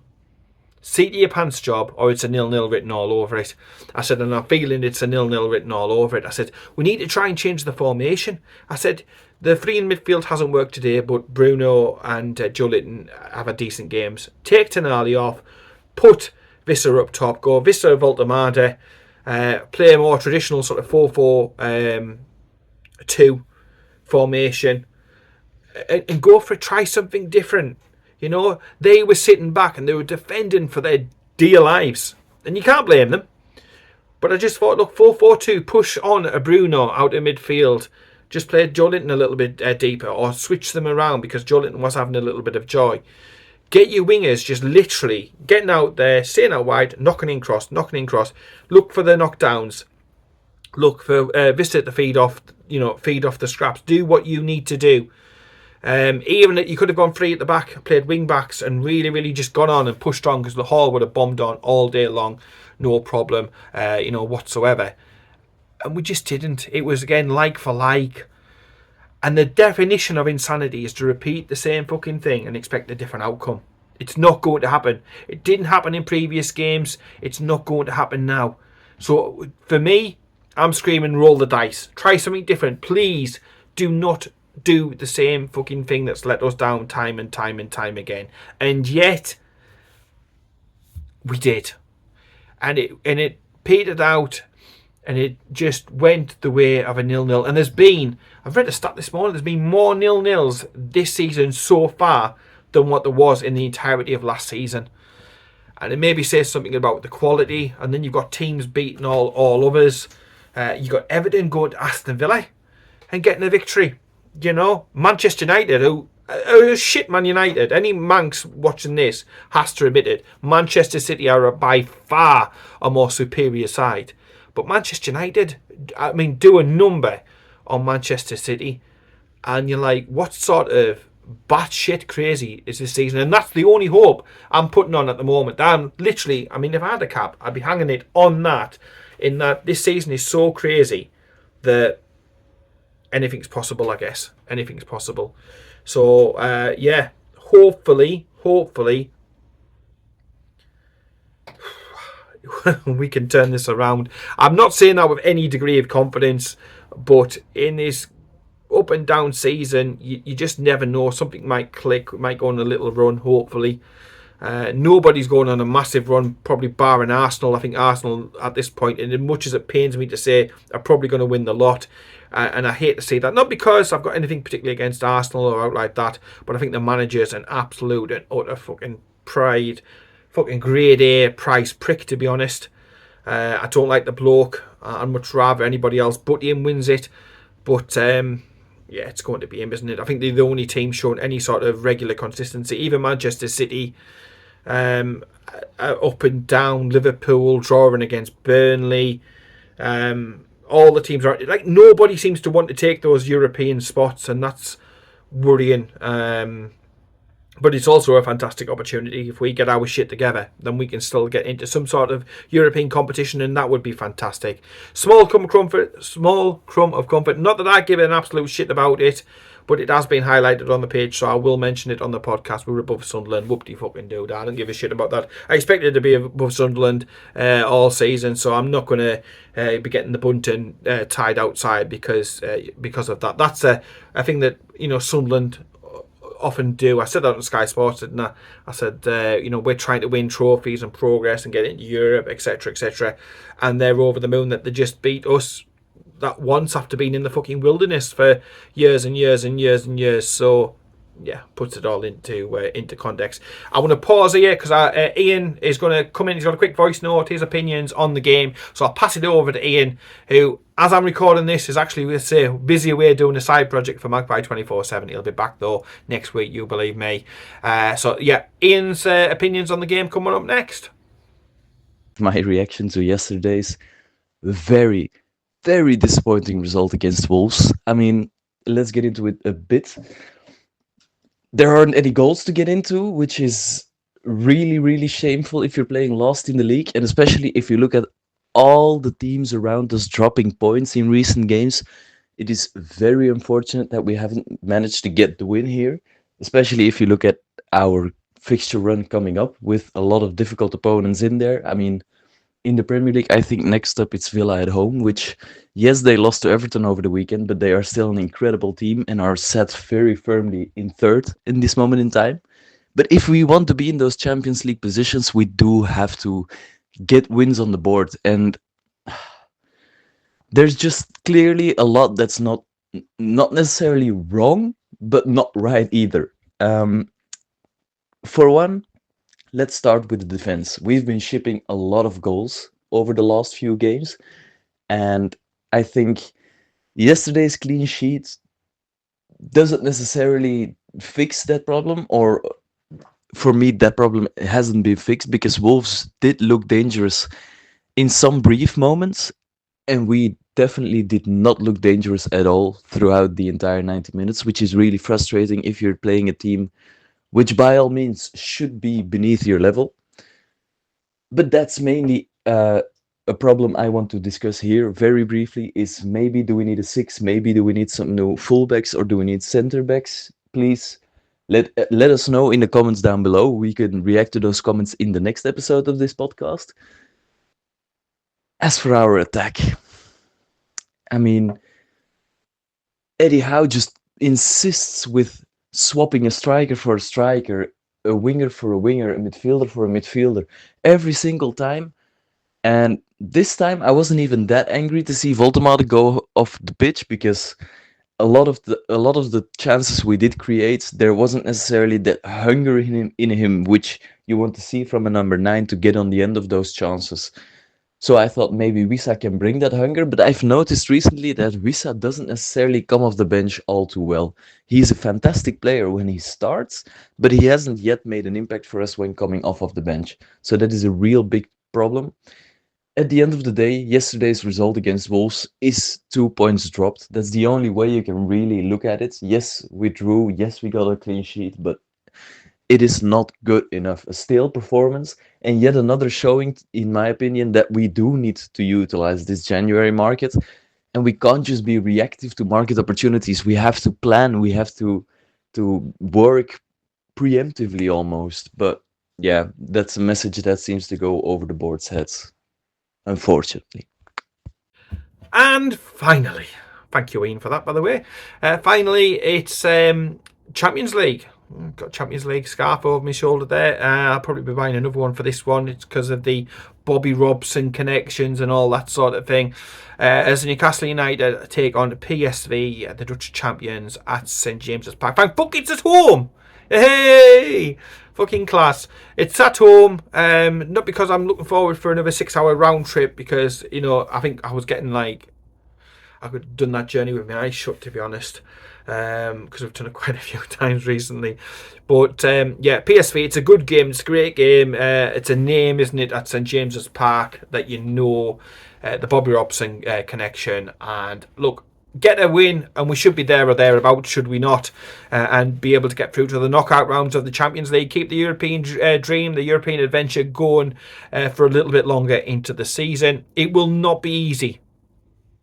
seat to your pants job, or it's a 0-0 written all over it. I said, and I'm feeling it's a 0-0 written all over it. I said, we need to try and change the formation. I said, the three in midfield hasn't worked today, but Bruno and Joe Linton have a decent games. Take Tonali off, put Visser up top, go Visser Voltemade, play a more traditional sort of 4-4-2 formation, and go for it, try something different. You know, they were sitting back and they were defending for their dear lives. And you can't blame them. But I just thought, look, 4-4-2, push on a Bruno out in midfield. Just play Joe Linton a little bit deeper, or switch them around because Joe Linton was having a little bit of joy. Get your wingers just literally getting out there, staying out wide, knocking in cross. Look for the knockdowns. Look for Vista to feed off the scraps. Do what you need to do. Even that you could have gone free at the back, played wing backs, and really, really just gone on and pushed on, because the Hall would have bombed on all day long, no problem, whatsoever. And we just didn't. It was again like for like. And the definition of insanity is to repeat the same fucking thing and expect a different outcome. It's not going to happen. It didn't happen in previous games. It's not going to happen now. So for me, I'm screaming, roll the dice. Try something different. Please do not do the same fucking thing that's let us down time and time and time again. And yet we did. And it petered out, and it just went the way of a 0-0. And I've read a stat this morning, there's been more 0-0s this season so far than what there was in the entirety of last season. And it maybe says something about the quality. And then you've got teams beating all others. You've got Everton going to Aston Villa and getting a victory. You know, Manchester United, who shit Man United. Any Manx watching this has to admit it. Manchester City are by far a more superior side. But Manchester United, I mean, do a number on Manchester City, and you're like, what sort of batshit crazy is this season? And that's the only hope I'm putting on at the moment. I'm literally, I mean, if I had a cap, I'd be hanging it on that, in that this season is so crazy that anything's possible, I guess. Anything's possible. So, hopefully, we can turn this around. I'm not saying that with any degree of confidence, but in this up and down season, you just never know. Something might click, might go on a little run, hopefully. Nobody's going on a massive run, probably barring Arsenal. I think Arsenal at this point, and as much as it pains me to say, are probably going to win the lot. And I hate to say that, not because I've got anything particularly against Arsenal or out like that, but I think the manager's an absolute and utter fucking pride, fucking grade A price prick, to be honest. I don't like the bloke. I'd much rather anybody else but him wins it. But it's going to be him, isn't it? I think they're the only team showing any sort of regular consistency. Even Manchester City, up and down, Liverpool drawing against Burnley. All the teams are like, nobody seems to want to take those European spots, and that's worrying. But it's also a fantastic opportunity. If we get our shit together, then we can still get into some sort of European competition, and that would be fantastic. Small crumb of comfort. Not that I give an absolute shit about it, but it has been highlighted on the page, so I will mention it on the podcast. We're above Sunderland. Whoop-de-fucking-do. I don't give a shit about that. I expected to be above Sunderland all season, so I'm not going to be getting the bunting tied outside because of that. That's a thing that, Sunderland often do. I said that on Sky Sports, didn't I? I said, we're trying to win trophies and progress and get into Europe, etc., and they're over the moon that they just beat us that once after being in the fucking wilderness for years and years and years and years. So yeah, puts it all into context. I want to pause here because Ian is going to come in. He's got a quick voice note, his opinions on the game. So I'll pass it over to Ian, who, as I'm recording this, is actually, let's say, busy away doing a side project for Magpie 24/7. He'll be back though next week, you believe me. So yeah, Ian's opinions on the game coming up next. My reaction to yesterday's very, very disappointing result against Wolves. I mean, let's get into it a bit. There aren't any goals to get into, which is really, really shameful if you're playing last in the league, and especially if you look at all the teams around us dropping points in recent games, it is very unfortunate that we haven't managed to get the win here, especially if you look at our fixture run coming up with a lot of difficult opponents in there. I mean, in the Premier League, I think next up it's Villa at home, which, yes, they lost to Everton over the weekend, but they are still an incredible team and are set very firmly in third in this moment in time. But if we want to be in those Champions League positions, we do have to get wins on the board. And there's just clearly a lot that's not necessarily wrong, but not right either. For one, let's start with the defense. We've been shipping a lot of goals over the last few games, and I think yesterday's clean sheet doesn't necessarily fix that problem, or for me, that problem hasn't been fixed because Wolves did look dangerous in some brief moments, and we definitely did not look dangerous at all throughout the entire 90 minutes, which is really frustrating if you're playing a team which by all means should be beneath your level. But that's mainly a problem I want to discuss here very briefly is maybe do we need a six, maybe do we need some new fullbacks, or do we need center backs? Please let us know in the comments down below. We can react to those comments in the next episode of this podcast. As for our attack, I mean, Eddie Howe just insists with swapping a striker for a striker, a winger for a winger, a midfielder for a midfielder every single time. And this time I wasn't even that angry to see Voldemort go off the pitch because a lot of the chances we did create, there wasn't necessarily that hunger in him which you want to see from a number 9 to get on the end of those chances. So I thought maybe Wissa can bring that hunger, but I've noticed recently that Wissa doesn't necessarily come off the bench all too well. He's a fantastic player when he starts, but he hasn't yet made an impact for us when coming off of the bench. So that is a real big problem. At the end of the day, yesterday's result against Wolves is 2 points dropped. That's the only way you can really look at it. Yes, we drew. Yes, we got a clean sheet, but it is not good enough. A stale performance, and yet another showing, in my opinion, that we do need to utilize this January market, and we can't just be reactive to market opportunities. We have to plan. We have to work preemptively almost. But yeah, that's a message that seems to go over the board's heads, unfortunately. And finally, thank you, Ian, for that, by the way. Finally, it's Champions League. Got Champions League scarf over my shoulder there. I'll probably be buying another one for this one. It's because of the Bobby Robson connections and all that sort of thing. As Newcastle United take on PSV, the Dutch champions, at St James's Park. Thank fuck, it's at home! Hey! Fucking class. It's at home, not because I'm looking forward for another 6-hour round trip, because, you know, I think I was getting like, I could have done that journey with my eyes shut, to be honest, because I've done it quite a few times recently. But yeah, PSV, it's a good game, it's a great game. It's a name, isn't it, at St James's Park, that you know, the Bobby Robson connection. And look, get a win and we should be there or thereabouts, should we not, and be able to get through to the knockout rounds of the Champions League, keep the European dream, the European adventure going for a little bit longer into the season. It will not be easy.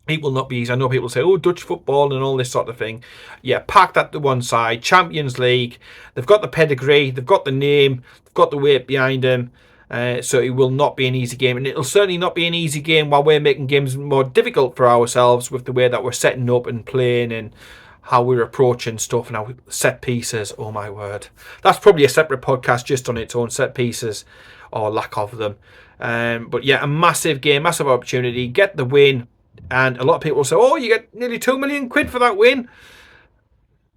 It will not be easy. I know people say, oh, Dutch football and all this sort of thing. Yeah, park that to one side. Champions League, they've got the pedigree, they've got the name, they've got the weight behind them. So it will not be an easy game. And it'll certainly not be an easy game while we're making games more difficult for ourselves with the way that we're setting up and playing and how we're approaching stuff and our set pieces. Oh, my word. That's probably a separate podcast just on its own, set pieces or lack of them. But yeah, a massive game, massive opportunity. Get the win. And a lot of people say, oh, you get nearly £2 million for that win.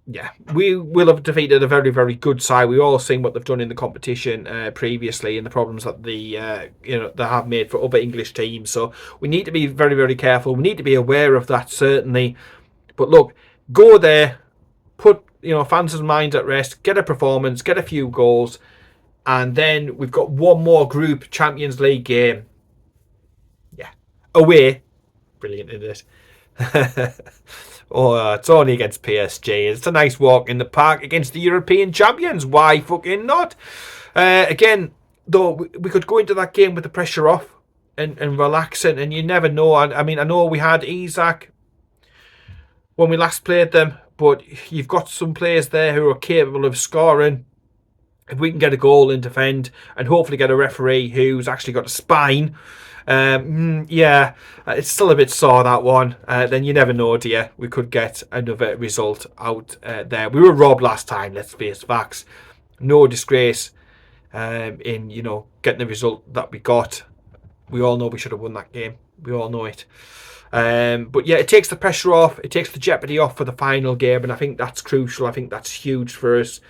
Yeah, we will have defeated a very, very good side. We've all seen what they've done in the competition previously and the problems that they have made for other English teams. So we need to be very, very careful. We need to be aware of that, certainly. But look, go there, put fans' minds at rest, get a performance, get a few goals, and then we've got one more group Champions League game. Yeah, away. Brilliant, isn't it? Oh, it's only against PSG. It's a nice walk in the park against the European champions. Why fucking not? Again, though, we could go into that game with the pressure off. and relaxing, and you never know. I mean, I know we had Isaac when we last played them, but you've got some players there who are capable of scoring. If we can get a goal and defend, and hopefully get a referee who's actually got a spine, it's still a bit sore, that one. Then you never know, do you? We could get another result out there. We were robbed last time, let's face facts. No disgrace in, getting the result that we got. We all know we should have won that game. We all know it. But yeah, it takes the pressure off. It takes the jeopardy off for the final game, and I think that's crucial. I think that's huge for us.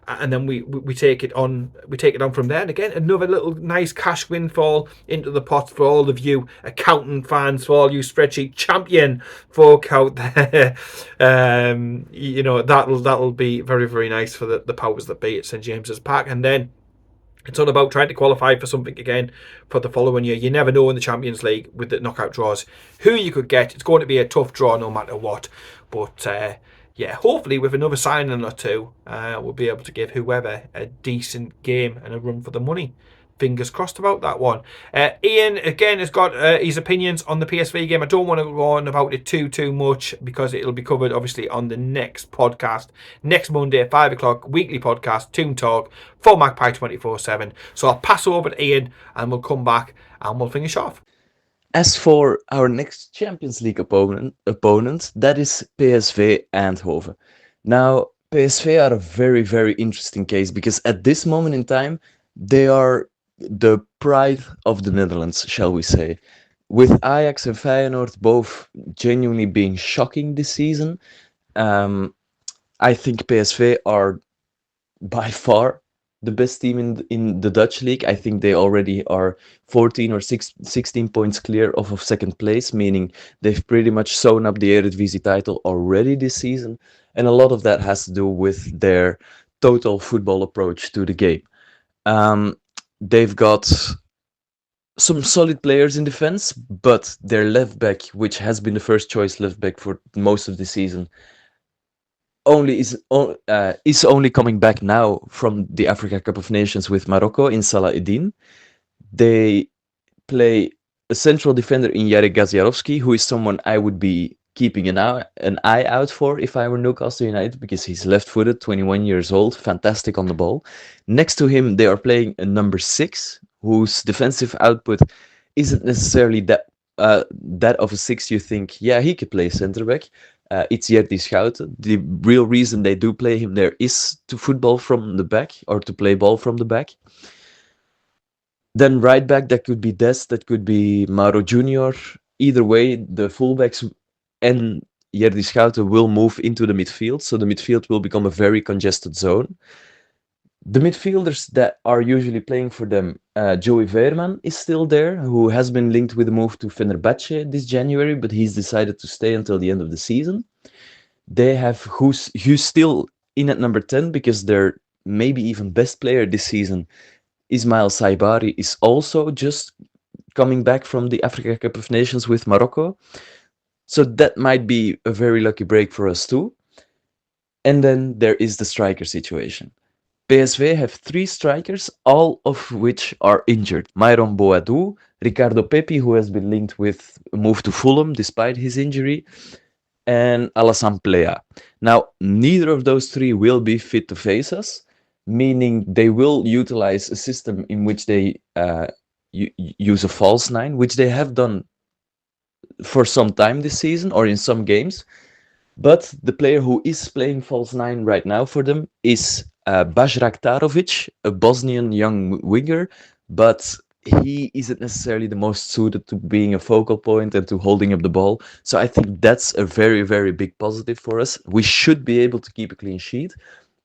And then we take it on. We take it on from there. And again, another little nice cash windfall into the pot for all of you accountant fans, for all you spreadsheet champion folk out there. That'll be very, very nice for the powers that be at St James's Park. And then it's all about trying to qualify for something again for the following year. You never know in the Champions League with the knockout draws who you could get. It's going to be a tough draw no matter what. But hopefully with another signing or two, we'll be able to give whoever a decent game and a run for the money. Fingers crossed about that one. Ian, again, has got his opinions on the PSV game. I don't want to go on about it too much because it'll be covered, obviously, on the next podcast. Next Monday at 5 o'clock, weekly podcast, toonTALK, for Magpie 24/7. So I'll pass over to Ian and we'll come back and we'll finish off. As for our next Champions League opponent, that is PSV Eindhoven. Now, PSV are a very, very interesting case because at this moment in time, they are the pride of the Netherlands, shall we say. With Ajax and Feyenoord both genuinely being shocking this season, I think PSV are by far the best team in the Dutch league. I think they already are 14 or 16 points clear of second place, meaning they've pretty much sewn up the Eredivisie title already this season. And a lot of that has to do with their total football approach to the game. They've got some solid players in defense, but their left back, which has been the first choice left back for most of the season, is only coming back now from the Africa Cup of Nations with Morocco in Salah Eddin. They play a central defender in Jarek Gaziarowski, who is someone I would be keeping an eye out for if I were Newcastle United, because he's left-footed, 21 years old, fantastic on the ball. Next to him, they are playing a number 6, whose defensive output isn't necessarily that of a 6 you think, yeah, he could play centre-back. It's Eddie Howe. The real reason they do play him there is to football from the back, or to play ball from the back. Then right back, that could be Dest, that could be Mauro Junior. Either way, the fullbacks and Eddie Howe will move into the midfield, so the midfield will become a very congested zone. The midfielders that are usually playing for them, Joey Veerman is still there, who has been linked with a move to Fenerbahce this January, but he's decided to stay until the end of the season. They have who's still in at number 10, because their maybe even best player this season, Ismail Saibari, is also just coming back from the Africa Cup of Nations with Morocco. So that might be a very lucky break for us too. And then there is the striker situation. PSV have 3 strikers, all of which are injured. Myron Boadou, Ricardo Pepi, who has been linked with a move to Fulham despite his injury, and Alassane Plea. Now, neither of those 3 will be fit to face us, meaning they will utilize a system in which they use a false 9, which they have done for some time this season, or in some games. But the player who is playing false 9 right now for them is Bajrak Tarovic, a Bosnian young winger, but he isn't necessarily the most suited to being a focal point and to holding up the ball. So I think that's a very, very big positive for us. We should be able to keep a clean sheet.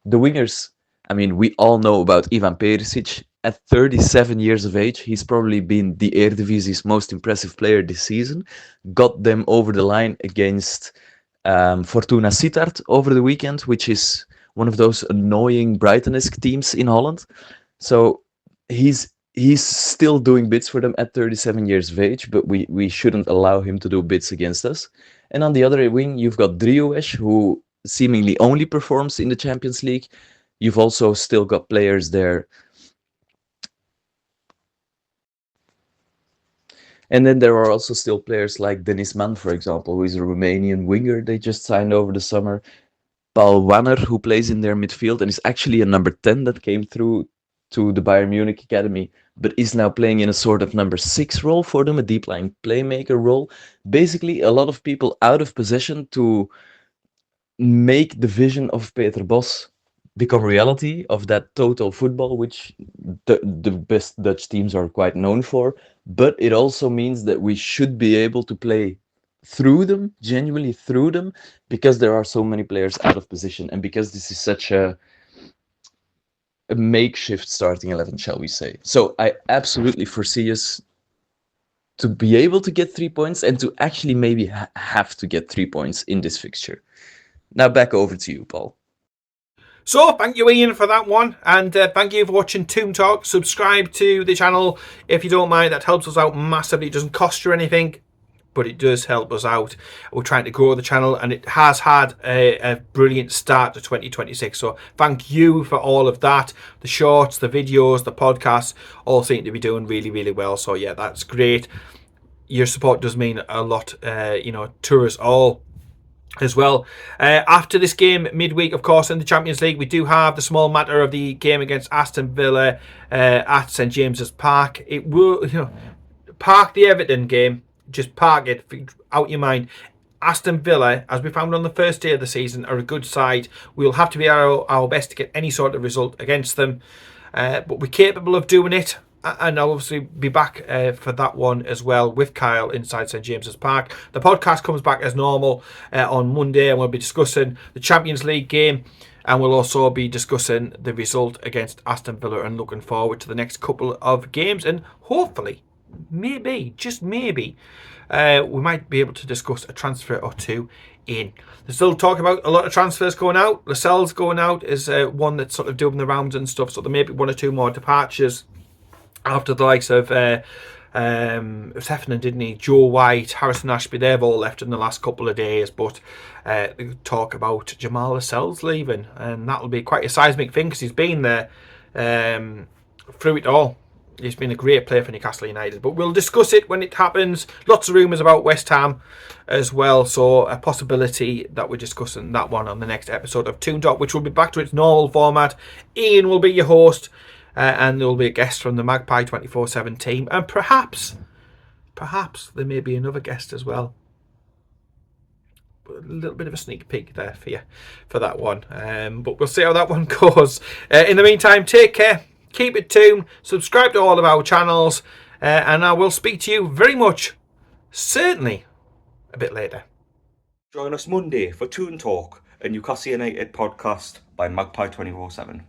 The wingers, I mean, we all know about Ivan Perisic. At 37 years of age, he's probably been the Eredivisie's most impressive player this season. Got them over the line against Fortuna Sittard over the weekend, which is one of those annoying Brighton-esque teams in Holland. So he's still doing bits for them at 37 years of age, but we shouldn't allow him to do bits against us. And on the other wing, you've got Drioes, who seemingly only performs in the Champions League. You've also still got players there And then there are also still players like Dismal, for example, who is a Romanian winger they just signed over the summer. Paul Wanner, who plays in their midfield and is actually a number 10 that came through to the Bayern Munich Academy, but is now playing in a sort of number 6 role for them, a deep lying playmaker role. Basically, a lot of people out of position to make the vision of Peter Bos become reality, of that total football, which the best Dutch teams are quite known for. But it also means that we should be able to play through them, genuinely through them, because there are so many players out of position, and because this is such a makeshift starting 11, shall we say. So I absolutely foresee us to be able to get 3 points and to actually maybe have to get 3 points in this fixture. Now back over to you, Paul. So, thank you, Ian, for that one. And thank you for watching toonTALK. Subscribe to the channel if you don't mind. That helps us out massively. It doesn't cost you anything, but it does help us out. We're trying to grow the channel, and it has had a brilliant start to 2026. So, thank you for all of that. The shorts, the videos, the podcasts all seem to be doing really, really well. So, yeah, that's great. Your support does mean a lot, to us all as well. After this game midweek, of course, in the Champions League, we do have the small matter of the game against Aston Villa at St James's Park. It will, park the Everton game. Just park it out your mind. Aston Villa, as we found on the first day of the season, are a good side. We'll have to be our best to get any sort of result against them, but we're capable of doing it. And I'll obviously be back for that one as well with Kyle inside St James's Park. The podcast comes back as normal on Monday, and we'll be discussing the Champions League game, and we'll also be discussing the result against Aston Villa and looking forward to the next couple of games. And hopefully, maybe, just maybe, we might be able to discuss a transfer or two in. There's still talk about a lot of transfers going out. Lascelles going out is one that's sort of doing the rounds and stuff, so there may be one or two more departures after the likes of Heffernan, didn't he? Joe White, Harrison Ashby, they've all left in the last couple of days. But talk about Jamal Lascelles leaving, and that'll be quite a seismic thing because he's been there through it all. He's been a great player for Newcastle United. But we'll discuss it when it happens. Lots of rumours about West Ham as well. So a possibility that we're discussing that one on the next episode of toonTALK, which will be back to its normal format. Ian will be your host. And there will be a guest from the Magpie 24/7 team. And perhaps there may be another guest as well. A little bit of a sneak peek there for you for that one. But we'll see how that one goes. In the meantime, take care. Keep it tuned. Subscribe to all of our channels. And I will speak to you very much, certainly, a bit later. Join us Monday for toonTALK, a Newcastle United podcast by Magpie 24/7.